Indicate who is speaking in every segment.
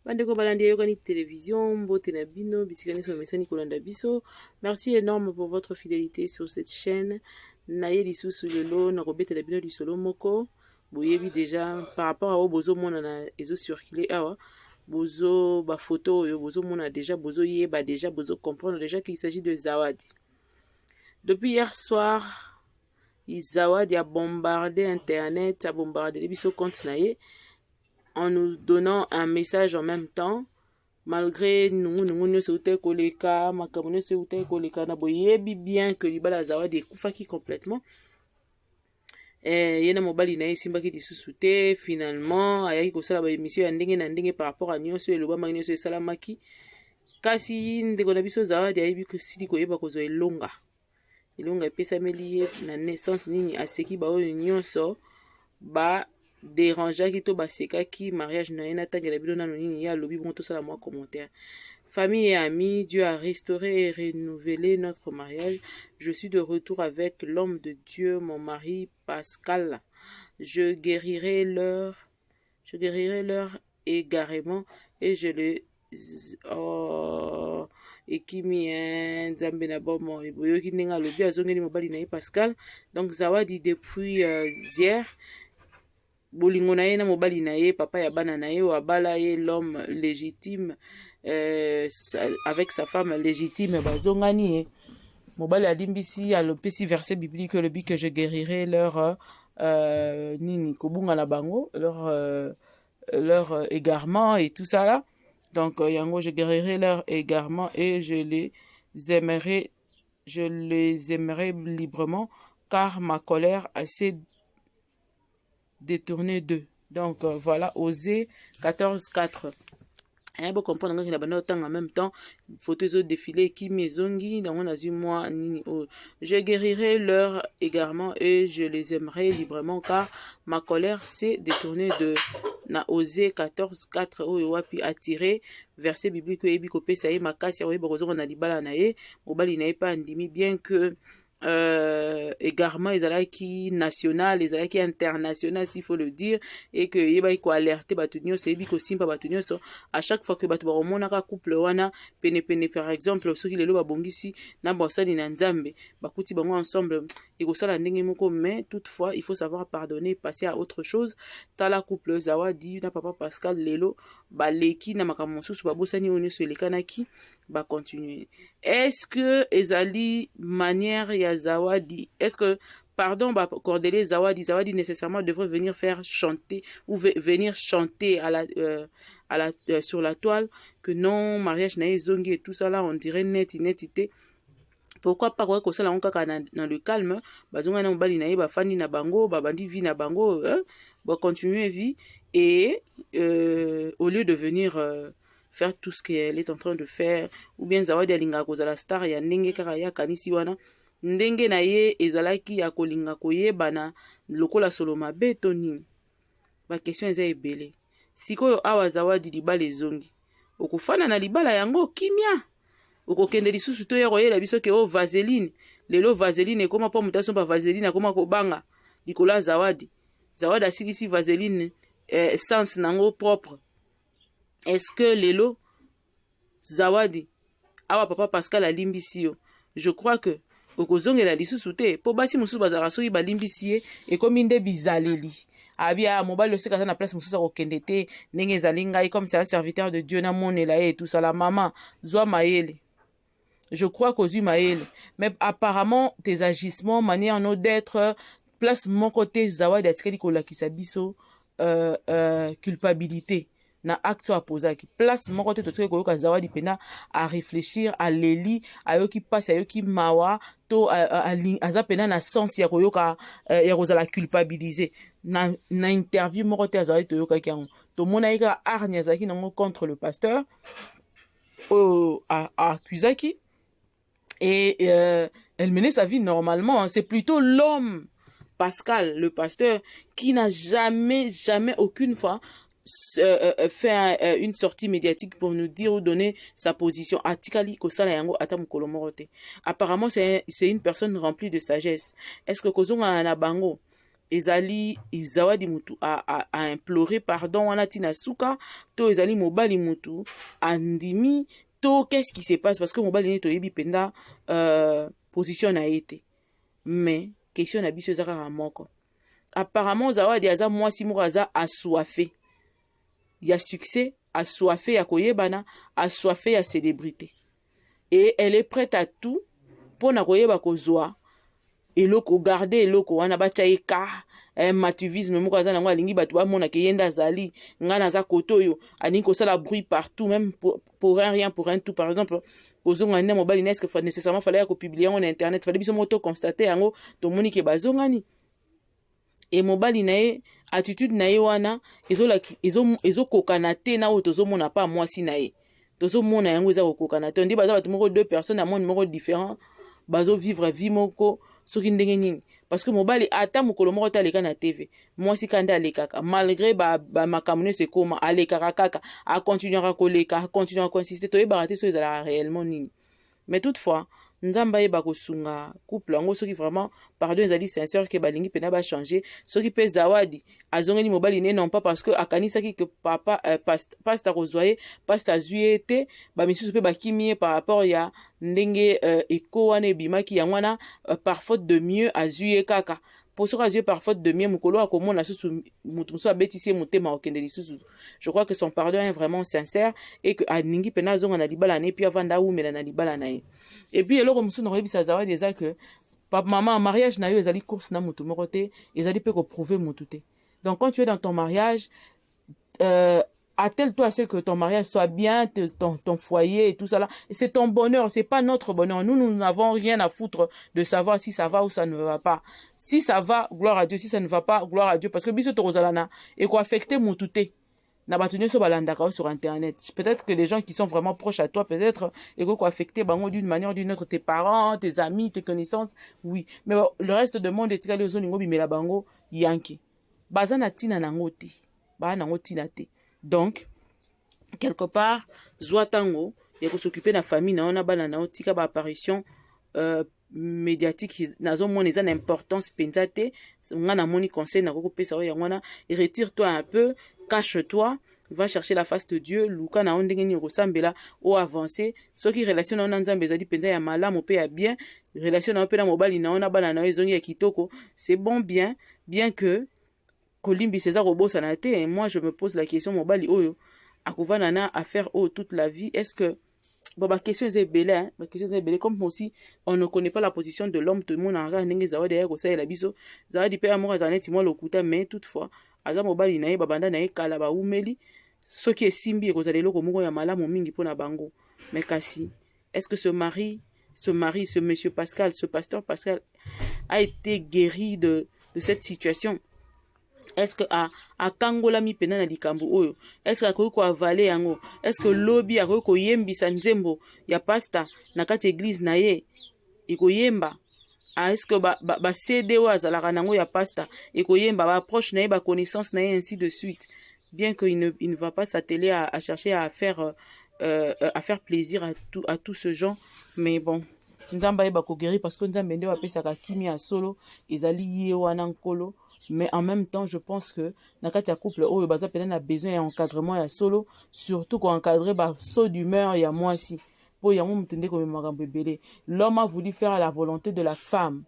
Speaker 1: Bandeko balandi yokani télévision, mbote na bino, bisikani sur mesani kolanda biso. Merci énorme pour votre fidélité sur cette chaîne. Naye lisusu lelo na kobeta la bino lisolo moko. Boyebi déjà par rapport à bozo mona na ezo circuler awa. Bozo ba photo yo bozo mona déjà bozo yeba déjà bozo comprendre déjà qu'il s'agit de Zawadi. Depuis hier soir, Zawadi a bombardé internet, a bombardé les biso compte naye. En nous donnant un message en même temps, malgré nous sommes koleka, makamune sommes koleka, na boyebi bien que libala Zawadi ekufaki complètement. Yena mobali na simbaki lisusu te, finalement ayaki kosala ba émission ya ndenge na ndenge par rapport à nyonso eloba ma nyonso esalamaki. Kasi ndeko na biso Zawadi ayebi ko sili koyeba kozwa elonga. Elonga epesameli ye na naissance nini aseki ba oyo nyonso ba dérangeaki to basekaki mariage na ye natangela bino nano nini ya lobi bon tosala mwa commentaire. Famille et amis, Dieu a restauré et renouvelé notre mariage. Je suis de retour avec l'homme de Dieu, mon mari Pascal. Je guérirai leur égarement et je les ekimi nzambe na bomo boyoki ndenga lobi azongeli mobali na ye Pascal. Donc Zawadi depuis hier bolingo na ye na mobali na ye papa ya bana na ye wabala ye l'homme légitime avec sa femme légitime bazongani ye mobali alimbisi alopesi verset biblique le but que je guérirai leur nini kobunga na bango leur égarement et tout ça là. Donc yango je guérirai leur égarement et je les aimerai librement car ma colère assez détourné d'eux. Donc voilà, Osée 14:4. Hein, bon comprendre qu'il y a pas en même temps photos au défilé qui maisongi dans mon azur moi je guérirai leur égarement et je les aimerai librement car ma colère s'est détournée de na Osée 14:4 o wapi attiré verset biblique ebi kopesa ye makasi ya oyeba kozonga na libala na ye mobali na ye pa ndimi bien que égarement ezalaki national ezalaki international s'il faut le dire et que yeba ko alerter batu nyonso yebi ko simpa batu nyonso à chaque fois que batu bamonaka couple wana pene par exemple soki lelo babongisi na bosani na nzambe bakuti bango ensemble ekosala ndenge moko mais toutefois il faut savoir pardonner passer à autre chose. Tala couple Zawadi na papa Pascal lelo baleki na makambo mosusu babosani oyo nyonso elekanaki ba continuer. Est-ce que ezali manière ya Zawadi, est-ce que pardon bah Cordelier Zawadi nécessairement devrait venir faire chanter ou venir chanter à la sur la toile que non mariage na zongi et tout ça là on dirait netité. Pourquoi pas ko sala kaka dans le calme bazonga na mobali na ye ba fandi na bango ba bandi vie na bango ba continuer vie et au lieu de venir faire tout ce qu'elle est en train de faire ou bien Zawadi alinga kozala star ya ndenge kaka ya kanisi wana ndenge na ye ezalaki ya kolinga koyebana lokola solo mabe to nini ba question eza ebele sikoyo awa Zawadi libala ezongi okufana na libala yango kimia okokende lisusu to yero yela biso ke o vaseline lelo vaseline ekoma po mutaso ba vaseline akoma kobanga likola Zawadi asilisi vaseline essence nango propre. Est-ce que lelo Zawadi awa papa Pascal alimbisi yo? Je crois que okozongela lisusu te po basi mususu bazala soki balimbisi ye ekomi nde bizaleli abia mobali oseka na place mususu akokende te ndenge ezali ngai comme c'est un serviteur de Dieu na monela ye tout ça la maman zwa mayele. Je crois qu'aux Maël, mais apparemment tes agissements, manière non d'être, place mon côté Zawadi atikali kolakisa biso culpabilité na acte à poser qui place mon côté totsike koyoka Zawadi pena à réfléchir à leli ayoki passe ayoki mawa to aza pena na sens ya koyoka ya kozala culpabiliser na interview mon côté Zawadi toyoka kiango to mona ika arnya zaki nango contre le pasteur accusaki. Et elle menait sa vie normalement. C'est plutôt l'homme, Pascal, le pasteur, qui n'a jamais, aucune fois fait une sortie médiatique pour nous dire ou donner sa position. Apparemment, c'est une personne remplie de sagesse. Est-ce que Kozonga Anabango ezali zawadi mutu a implorer pardon wana tina suka to ezali mobali mutu andimi to qu'est-ce qui se passe parce que mobali ne toyebi penda position na été mais question na biso ezaka moko apparemment zawadi aza mwasi moko aza assoiffé ya succès assoiffé ya koyebana assoiffé ya célébrité et elle est prête à tout pour na koyeba kozwa eloko garder eloko wana bacha eka matuvisme moko aza nango alingi bato bamona ke yenda azali nga naza koto oyo alingi kosala bruit partout même pour rien pour un tout par exemple kozonga nde mobali na eske nécessairement fallait ya kopublier yango na internet fallait biso moko to constater yango tomoni ke bazongani et mobali na ye attitude na ye wana ezokokana te na oyo tozomona pa mwasi na ye tozomona yango eza kokokana te ndi baza bato moko deux personnes à monde moko différent bazovivre vie moko soki ndenge nini parce que mobali ata mokolo moko te aleka na tv mwasi kanda alekaka malgré makambo nyonso ekoma alekaka kaka akontinuera koleka akontinuera koinsiste toyebaka te so ezalaka réellement nini mais toutefois nzambe ayeba kosunga couple yango soki vraiment pardon ezali sincère ke balingi mpena bachanger soki mpe zawadi azongeli mobali ne non pas parce que akanisaki ke papa paste akozwa ye paste azwi ye te bamisusu mpe bakimi ye par rapport ya ndenge eko wana ebimaki yango wana par faute de mieux azwi ye kaka pour soki azwi ye par faute de mieux mokolo akomona susu moto mosusu abetisi ye motema okende lisusu je crois que son pardon est vraiment sincère et que aningi mpena azonga na libala na ye puis avanda awumela na libala na ye et puis eloko mosusu nakoyebisa zawadi eza que maman mariage na yo ezali course na motu moko te ezali mpe koprouver motu te donc quand tu es dans ton mariage attelle-toi à ce que ton mariage soit bien, ton foyer et tout ça là. Et c'est ton bonheur, c'est pas notre bonheur. Nous n'avons rien à foutre de savoir si ça va ou ça ne va pas. Si ça va, gloire à Dieu. Si ça ne va pas, gloire à Dieu. Parce que biso torozalana et quoi affecter moutouté. Na batunyo so balandaka sur internet. Peut-être que les gens qui sont vraiment proches à toi, peut-être, et quoi affecter bango d'une manière ou d'une autre, tes parents, tes amis, tes connaissances, oui. Mais bon, le reste du monde est égal aux zones mais la bango yanki. Bazana tina nangote. Ba nangote tina te. Donc, quelque part, zwa tango, il faut s'occuper de la famille, na bana na tika ba apparition médiatique, nazo moni za importance pensate, nga na moni conseil na ko pesa ya ngwana, retire-toi un peu, cache-toi, va chercher la face de Dieu, luka na ondenge ni resambela o avancer, ce qui relation na nzambe ezali penza ya malamu pe ya bien, relation na pe na mobali na ona bana na ezongi ya kitoko, c'est bon bien que Kolimbi César Robosa na te, et moi je me pose la question mobali oyo akovana na affaire o toute la vie, est-ce que bon ma question est belle hein, ma question est belle comme aussi on ne connaît pas la position de l'homme, tout le monde en regarde ndenge zawadi ya ko sa la biso zawadi pe amour azaneti moi lokuta mais toutefois aza mobali na ye babanda na ye kala ba umeli soki esimbi ekozala eloko moko ya malamu mingi pona bango mais kasi est-ce que ce monsieur Pascal, ce pasteur Pascal a été guéri de cette situation? Est-ce que a kangola mi pena na likambo oyo? Est-ce que akoki ko avale yango? Est-ce que lobby akoki ko yembisa nzembo ya pasta na kati église na ye ikoyemba? Est-ce que ba CD o azalaka nango ya pasta ikoyemba ba approche na ye ba connaissance na ye ainsi de suite? Bien que il ne va pas s'atteler à chercher à faire plaisir à tout ce genre, mais bon, nzamba yeba ko guérir parce que nzambe nde wapesaka kimia solo ezali ye wana nkolo. Mais en même temps je pense que na kati ya couple oyo baza peut-être na besoin ya encadrement ya solo, surtout ko encadrer ba saut d'humeur ya mwasi po yango mutende ko makambo ebele. L'homme a voulu faire la volonté de la femme.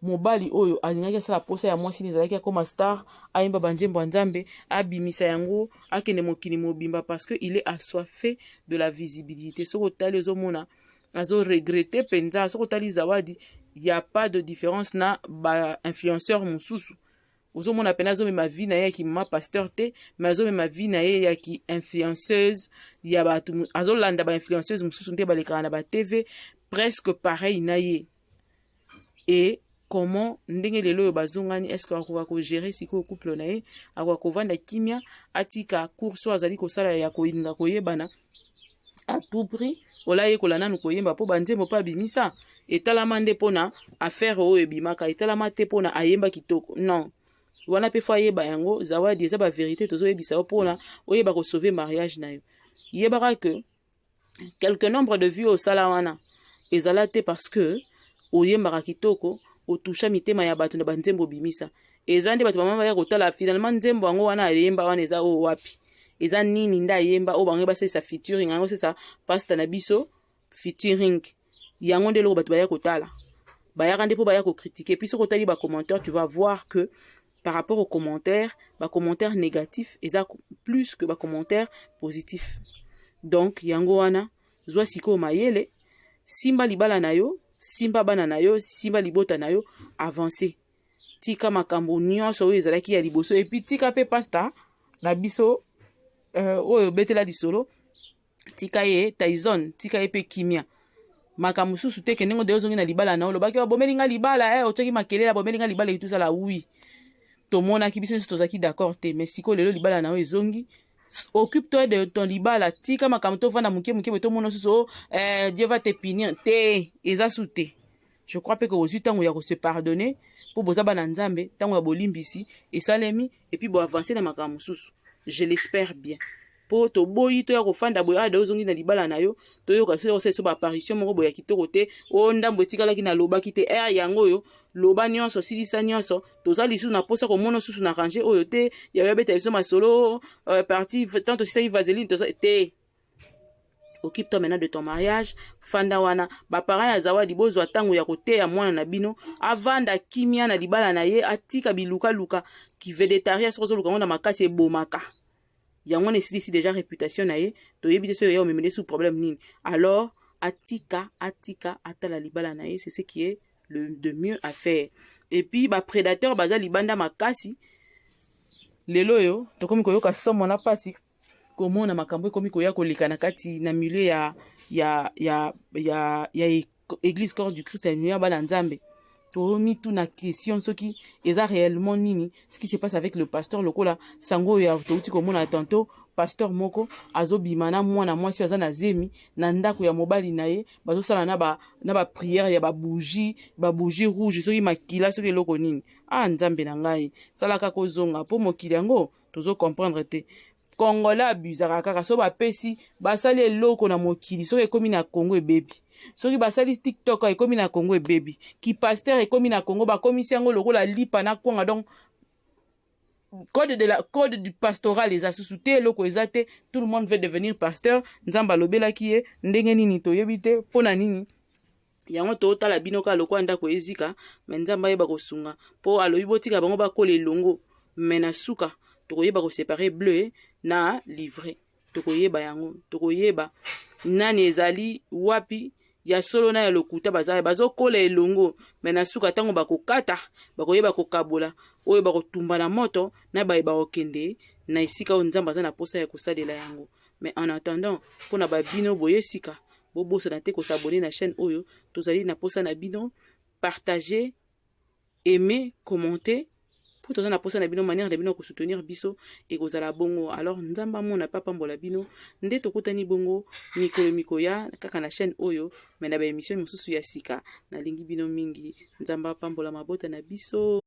Speaker 1: Mobali oyo alingaki asala posa ya mwasi ezalaki akoma star ayemba banzembo nzambe abimisa yango akende mokili mobimba parce que il est assoiffé de la visibilité. Soko tali ozomona azo regretter penza soko tali zawadi, il y a pas de différence na ba influenceur mususu ozomona pena zo ma vie na ye ki ma pasteur te mais zo ma vie na ye ya ki influenceuse ya ba azo landa ba influenceuse mususu nte baleka na ba TV presque pareil na ye. Et comment ndenge lelo bazongani, est-ce que akoka ko gérer siko couple na ye akoka ko vanda kimia atika courso azali ko sala ya ko inga ko yebana à tout prix ola ye kolana no koyemba po banzembo pa bimisa etalama nde pona affaire oyo ebimaka etalama te pona ayemba kitoko non wana pe fo yeba yango zawadi eza ba vérité tozoyebisa yo pona oyeba ko sauver mariage na yo yebaka que quelque nombre de vues au sala wana ezala te parce que oyembaka kitoko otusha mitema ya bato na banzembo bimisa eza nde bato bamama ya kotala finalement nzembo yango wana ayemba wana eza o wapi eza nini nda yemba o bango basalisa featuring yango sesa pasta na biso featuring yango nde loko bato baya kotala bayaka nde mpo baya kocritiquer puis soki otali bacommentaire tu vas voir que par rapport aux commentaires bacommentaire négatif eza plus que bacommentaire positif donc yango wana zwa sikoyo mayele simba libala na yo simba bana na yo simba libota na yo avancer tika makambo nyonso oyo ezalaki ya liboso epuis tika mpe pasta na biso oyo betela lisolo tika ye Tyson tika ye mpe kimia makambo susu te kendenge de ozongi na libala na olobaki babomeli nga libala otiaki makelela babomeli nga libala etusala oui tomonaki biso nyonso tozalaki d'accord te mais sikoyo lelo libala na yo ezongi occupe-toi de ton libala tika makambo tovanda muke muke tomona susu Dieu va te punir te eza su te je crois pe que ozwi ntango ya kose pardonner mpo boza bana nzambe ntango ya bolimbisi esalemi epuis boavancer na makambo mosusu je l'espère bien po toboyi toya kofanda boye ada ozongi na libala na yo toyoka soki osalisa baapparition moko boye ya kitoko te o ndambo etikalaki na lobaki te yango oyo loba nyonso silisa nyonso toza lisusu na posa komona susu na ranger oyo te yayo beta biso masolo parti tant tosisaki vaseline toza te. Occupe-toi maintenant de ton mariage fanda wana baparents ya zawadi bozwa ntango ya koteya mwana na bino avanda kimia na libala na ye atika bilukaluka kivedetaria soki ozoluka ngo na makasi ebomaka yango nesilisi déjà réputation na ye toyebi te soki oya omemele sous problème nini alors atika atala libala na ye c'est ce qui est de mieux à faire et puis baprédateur baza libanda makasi lelo yo tokomi koyoka somo na pasi komona makambo ekomi koya koleka na kati na milieu ya église corps du Christ ya bana nzambe tomi tout na question soki eza réellement nini ce qui se passe avec le pasteur lokola sango ya touti komona tantôt pasteur moko azobima na mwana mwasi aza na zemi na ndako ya mobali na ye bazosala na ba prière ya ba bougie rouge soki makila soki eloko nini nzambe na ngai salaka kozonga po mokili yango tozo comprendre te Congolais abusaka kaka so bapesi basali eloko na mokili soki ekomi na Congo ebebi soki basali TikTok ekomi na Congo ebebi ki pasteur ekomi na Congo bakomisi yango lokola lipa na kwanga donc code du pastoral eza susu te eloko eza te tout le monde veut devenir pasteur nzamba lobelaki ye ndenge nini toyebi te mpona nini yango totala bino ka lokwa ndako ezika me nzamba yeba kosunga po alobi botika bango bakola elongo me na suka tokoyeba koséparer bleu na livre tokoyeba yango tokoyeba nani ezali wapi ya solo na ya lokuta bazokola elongo me na suka ntango bakokata bakoyeba kokabola oyo bakotumba na moto na bayeba kokende na esika oyo nzambe aza na posa ya kosalela yango mais en attendant mpona babino boye sika bobosana te kosabone na chaîne oyo tozali na posa na bino partager aimer commenter po toza na posa na bino manière de bino kosoutenir biso ekozala bongo alors nzamba mona papambola bino nde tokutani bongo mikolo mikoya kaka na chaîne oyo me na baémission mosusu ya sika nalingi bino mingi nzamba pambola mabota na biso.